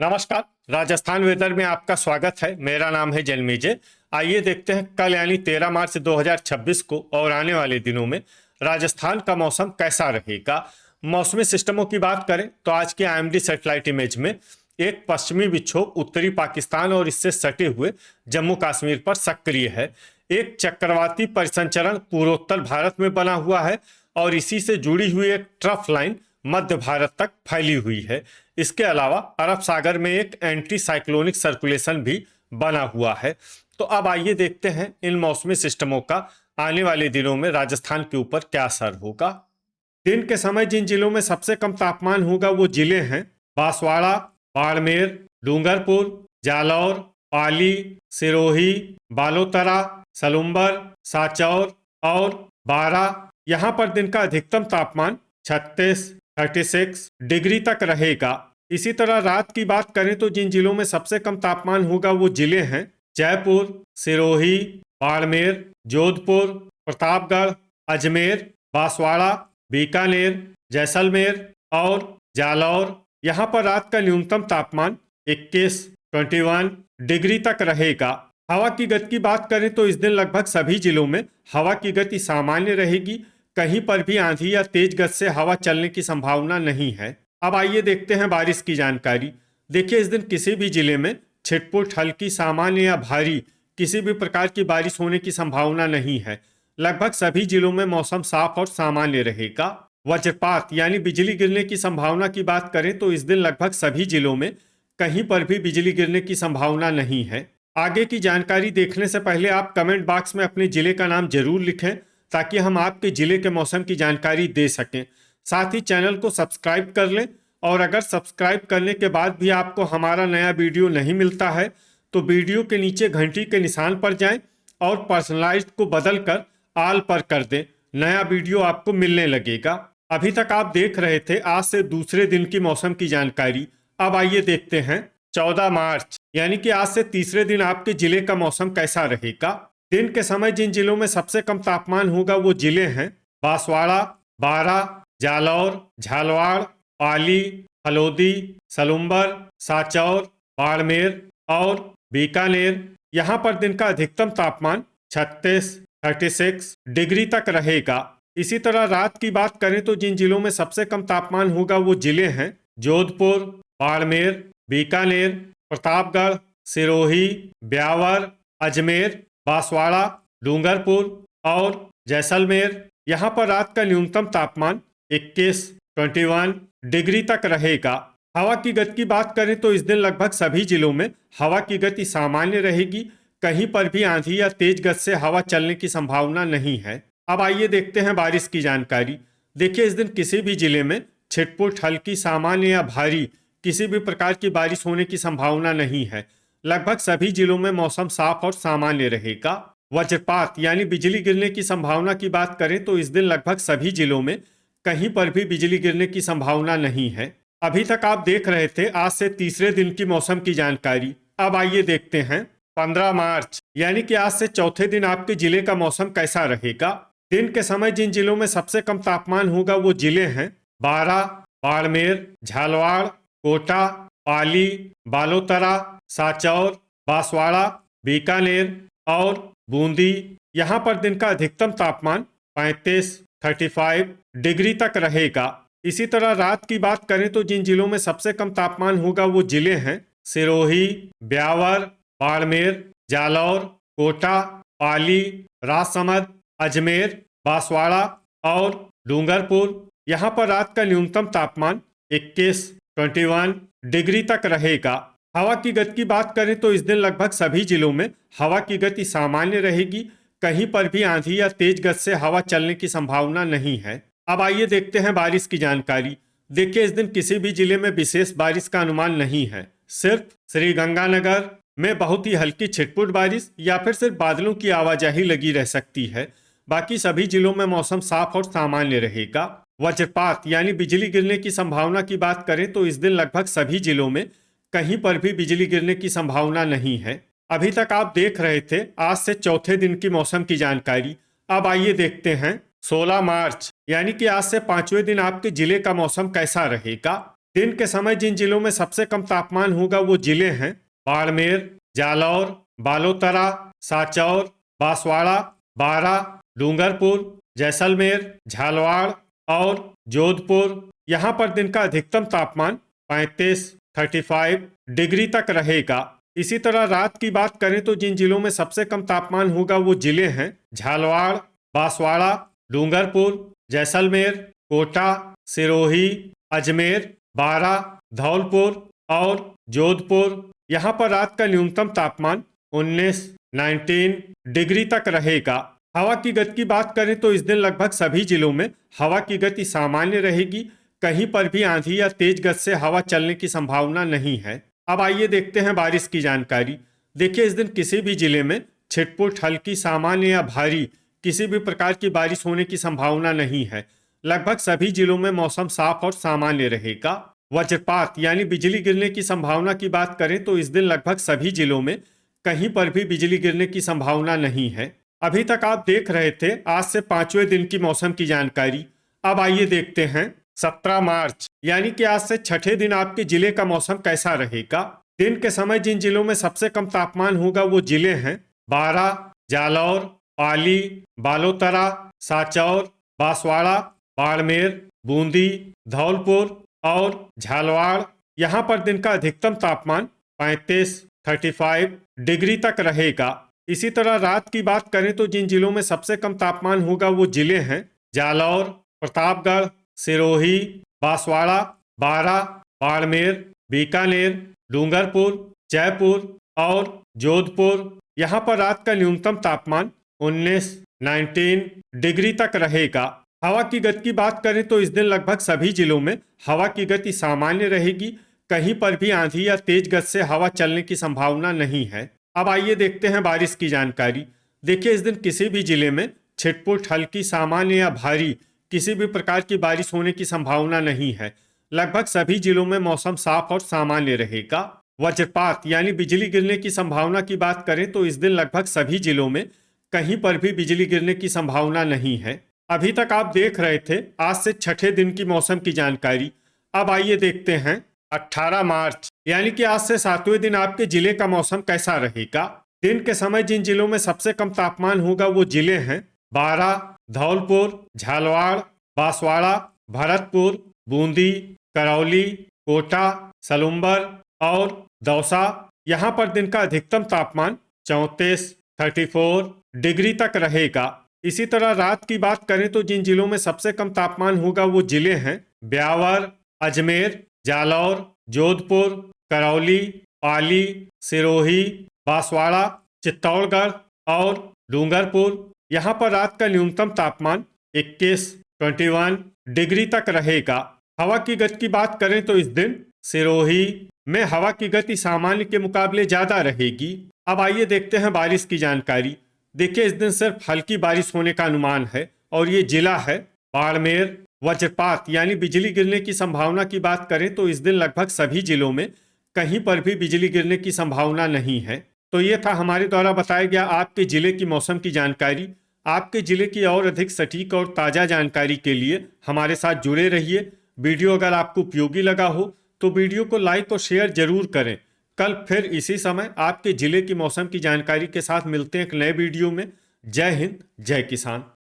नमस्कार। राजस्थान वेदर में आपका स्वागत है। मेरा नाम है जन्मेजय। आइए देखते हैं कल यानी 13 मार्च 2026 को और आने वाले दिनों में राजस्थान का मौसम कैसा रहेगा। मौसमी सिस्टमों की बात करें तो आज के आईएमडी सैटेलाइट इमेज में एक पश्चिमी विक्षोभ उत्तरी पाकिस्तान और इससे सटे हुए जम्मू कश्मीर पर सक्रिय है। एक चक्रवाती परिसंचरण पूर्वोत्तर भारत में बना हुआ है और इसी से जुड़ी हुई एक ट्रफ लाइन मध्य भारत तक फैली हुई है। इसके अलावा अरब सागर में एक एंटी साइक्लोनिक सर्कुलेशन भी बना हुआ है। तो अब आइए देखते हैं इन मौसमी सिस्टमों का आने वाले दिनों में राजस्थान के ऊपर क्या असर होगा। दिन के समय जिन जिलों में सबसे कम तापमान होगा वो जिले हैं बांसवाड़ा, बाड़मेर, डूंगरपुर, जालौर, पाली, सिरोही, बालोतरा, सलुम्बर, साचौर और बारा। यहाँ पर दिन का अधिकतम तापमान 36 डिग्री तक रहेगा। इसी तरह रात की बात करें तो जिन जिलों में सबसे कम तापमान होगा वो जिले हैं जयपुर, सिरोही, बाड़मेर, जोधपुर, प्रतापगढ़, अजमेर, बांसवाड़ा, बीकानेर, जैसलमेर और जालौर। यहाँ पर रात का न्यूनतम तापमान 21 डिग्री तक रहेगा। हवा की गति की बात करें तो इस दिन लगभग सभी जिलों में हवा की गति सामान्य रहेगी। कहीं पर भी आंधी या तेज गति से हवा चलने की संभावना नहीं है। अब आइए देखते हैं बारिश की जानकारी। देखिए, इस दिन किसी भी जिले में छिटपुट, हल्की, सामान्य या भारी किसी भी प्रकार की बारिश होने की संभावना नहीं है। लगभग सभी जिलों में मौसम साफ और सामान्य रहेगा। वज्रपात यानी बिजली गिरने की संभावना की बात करें तो इस दिन लगभग सभी जिलों में कहीं पर भी बिजली गिरने की संभावना नहीं है। आगे की जानकारी देखने से पहले आप कमेंट बॉक्स में अपने जिले का नाम जरूर लिखें ताकि हम आपके जिले के मौसम की जानकारी दे सकें। साथ ही चैनल को सब्सक्राइब कर लें और अगर सब्सक्राइब करने के बाद भी आपको हमारा नया वीडियो नहीं मिलता है तो वीडियो के नीचे घंटी के निशान पर जाएं और पर्सनलाइज्ड को बदलकर ऑल पर कर दें। नया वीडियो आपको मिलने लगेगा। अभी तक आप देख रहे थे आज से दूसरे दिन की मौसम की जानकारी। अब आइए देखते हैं 14 मार्च यानी कि आज से तीसरे दिन आपके जिले का मौसम कैसा रहेगा। दिन के समय जिन जिलों में सबसे कम तापमान होगा वो जिले हैं बांसवाड़ा, बारा, जालौर, झालवाड़, पाली, फलोदी, सलुम्बर, साचौर, बाड़मेर और बीकानेर। यहाँ पर दिन का अधिकतम तापमान 36 डिग्री तक रहेगा। इसी तरह रात की बात करें तो जिन जिलों में सबसे कम तापमान होगा वो जिले हैं जोधपुर, बाड़मेर, बीकानेर, प्रतापगढ़, सिरोही, ब्यावर, अजमेर, बांसवाड़ा, डूंगरपुर और जैसलमेर। यहाँ पर रात का न्यूनतम तापमान 21 डिग्री तक रहेगा। हवा की गति की बात करें तो इस दिन लगभग सभी जिलों में हवा की गति सामान्य रहेगी। कहीं पर भी आंधी या तेज गति से हवा चलने की संभावना नहीं है। अब आइए देखते हैं बारिश की जानकारी। देखिए, इस दिन किसी भी जिले में छिटपुट, हल्की, सामान्य या भारी किसी भी प्रकार की बारिश होने की संभावना नहीं है। लगभग सभी जिलों में मौसम साफ और सामान्य रहेगा। वज्रपात यानी बिजली गिरने की संभावना की बात करें तो इस दिन लगभग सभी जिलों में कहीं पर भी बिजली गिरने की संभावना नहीं है। अभी तक आप देख रहे थे आज से तीसरे दिन की मौसम की जानकारी। अब आइए देखते हैं 15 मार्च यानी कि आज से चौथे दिन आपके जिले का मौसम कैसा रहेगा। दिन के समय जिन जिलों में सबसे कम तापमान होगा वो जिले हैं बारा, बाड़मेर, झालवाड़, कोटा, पाली, बालोतरा, साचौर, बांसवाड़ा, बीकानेर और बूंदी। यहाँ पर दिन का अधिकतम तापमान 35 डिग्री तक रहेगा। इसी तरह रात की बात करें तो जिन जिलों में सबसे कम तापमान होगा वो जिले हैं सिरोही, ब्यावर, बाड़मेर, जालौर, कोटा, पाली, राजसमंद, अजमेर, बांसवाड़ा और डूंगरपुर। यहाँ पर रात का न्यूनतम तापमान 21 डिग्री तक रहेगा। हवा की गति की बात करें तो इस दिन लगभग सभी जिलों में हवा की गति सामान्य रहेगी। कहीं पर भी आंधी या तेज गति से हवा चलने की संभावना नहीं है। अब आइए देखते हैं बारिश की जानकारी। देखिए, इस दिन किसी भी जिले में विशेष बारिश का अनुमान नहीं है। सिर्फ श्रीगंगानगर में बहुत ही हल्की छिटपुट बारिश या फिर सिर्फ बादलों की आवाजाही लगी रह सकती है। बाकी सभी जिलों में मौसम साफ और सामान्य रहेगा। वज्रपात यानी बिजली गिरने की संभावना की बात करें तो इस दिन लगभग सभी जिलों में कहीं पर भी बिजली गिरने की संभावना नहीं है। अभी तक आप देख रहे थे आज से चौथे दिन की मौसम की जानकारी। अब आइए देखते हैं 16 मार्च यानी कि आज से पांचवें दिन आपके जिले का मौसम कैसा रहेगा। दिन के समय जिन जिलों में सबसे कम तापमान होगा वो जिले हैं बाड़मेर, जालौर, बालोतरा, सांचौर, बांसवाड़ा, बारा, डूंगरपुर, जैसलमेर, झालवाड़ और जोधपुर। यहाँ पर दिन का अधिकतम तापमान 35 डिग्री तक रहेगा। इसी तरह रात की बात करें तो जिन जिलों में सबसे कम तापमान होगा वो जिले हैं झालवाड़, बांसवाड़ा, डूंगरपुर, जैसलमेर, कोटा, सिरोही, अजमेर, बारा, धौलपुर और जोधपुर। यहाँ पर रात का न्यूनतम तापमान 19 डिग्री तक रहेगा। हवा की गति की बात करें तो इस दिन लगभग सभी जिलों में हवा की गति सामान्य रहेगी। कहीं पर भी आंधी या तेज गति से हवा चलने की संभावना नहीं है। अब आइए देखते हैं बारिश की जानकारी। देखिए, इस दिन किसी भी जिले में छिटपुट, हल्की, सामान्य या भारी किसी भी प्रकार की बारिश होने की संभावना नहीं है। लगभग सभी जिलों में मौसम साफ और सामान्य रहेगा। वज्रपात यानी बिजली गिरने की संभावना की बात करें तो इस दिन लगभग सभी जिलों में कहीं पर भी बिजली गिरने की संभावना नहीं है। अभी तक आप देख रहे थे आज से 5वें दिन की मौसम की जानकारी। अब आइए देखते हैं 17 मार्च यानी कि आज से 6ठे दिन आपके जिले का मौसम कैसा रहेगा। दिन के समय जिन जिलों में सबसे कम तापमान होगा वो जिले हैं बारा, जालौर, पाली, बालोतरा, सांचौर, बांसवाड़ा, बाड़मेर, बूंदी, धौलपुर और झालवाड़। यहाँ पर दिन का अधिकतम तापमान 35 डिग्री तक रहेगा। इसी तरह रात की बात करें तो जिन जिलों में सबसे कम तापमान होगा वो जिले हैं जालौर, प्रतापगढ़, सिरोही, बांसवाड़ा, बारा, बाड़मेर, बीकानेर, डूंगरपुर, जयपुर और जोधपुर। यहाँ पर रात का न्यूनतम तापमान 19 डिग्री तक रहेगा। हवा की गति की बात करें तो इस दिन लगभग सभी जिलों में हवा की गति सामान्य रहेगी। कहीं पर भी आंधी या तेज गति से हवा चलने की संभावना नहीं है। अब आइए देखते हैं बारिश की जानकारी। देखिए, इस दिन किसी भी जिले में छिटपुट, हल्की, सामान्य या भारी किसी भी प्रकार की बारिश होने की संभावना नहीं है। लगभग सभी जिलों में मौसम साफ और सामान्य रहेगा। वज्रपात यानी बिजली गिरने की संभावना की बात करें तो इस दिन लगभग सभी जिलों में कहीं पर भी बिजली गिरने की संभावना नहीं है। अभी तक आप देख रहे थे आज से 6ठे दिन की मौसम की जानकारी। अब आइए देखते हैं 18 मार्च यानी कि आज से 7वें दिन आपके जिले का मौसम कैसा रहेगा। दिन के समय जिन जिलों में सबसे कम तापमान होगा वो जिले हैं बारा, धौलपुर, झालवाड़, बांसवाड़ा, भरतपुर, बूंदी, करौली, कोटा, सलुम्बर और दौसा। यहाँ पर दिन का अधिकतम तापमान 34 डिग्री तक रहेगा। इसी तरह रात की बात करें तो जिन जिलों में सबसे कम तापमान होगा वो जिले हैं ब्यावर, अजमेर, जालौर, जोधपुर, करौली, पाली, सिरोही, बांसवाड़ा, चित्तौड़गढ़ और डूंगरपुर। यहाँ पर रात का न्यूनतम तापमान 21 डिग्री तक रहेगा। हवा की गति की बात करें तो इस दिन सिरोही में हवा की गति सामान्य के मुकाबले ज्यादा रहेगी। अब आइए देखते हैं बारिश की जानकारी। देखिए, इस दिन सिर्फ हल्की बारिश होने का अनुमान है और ये जिला है बाड़मेर। वज्रपात यानी बिजली गिरने की संभावना की बात करें तो इस दिन लगभग सभी जिलों में कहीं पर भी बिजली गिरने की संभावना नहीं है। तो ये था हमारे द्वारा बताया गया आपके जिले की मौसम की जानकारी। आपके जिले की और अधिक सटीक और ताज़ा जानकारी के लिए हमारे साथ जुड़े रहिए। वीडियो अगर आपको उपयोगी लगा हो तो वीडियो को लाइक और शेयर जरूर करें। कल फिर इसी समय आपके जिले की मौसम की जानकारी के साथ मिलते हैं एक नए वीडियो में। जय हिंद, जय किसान।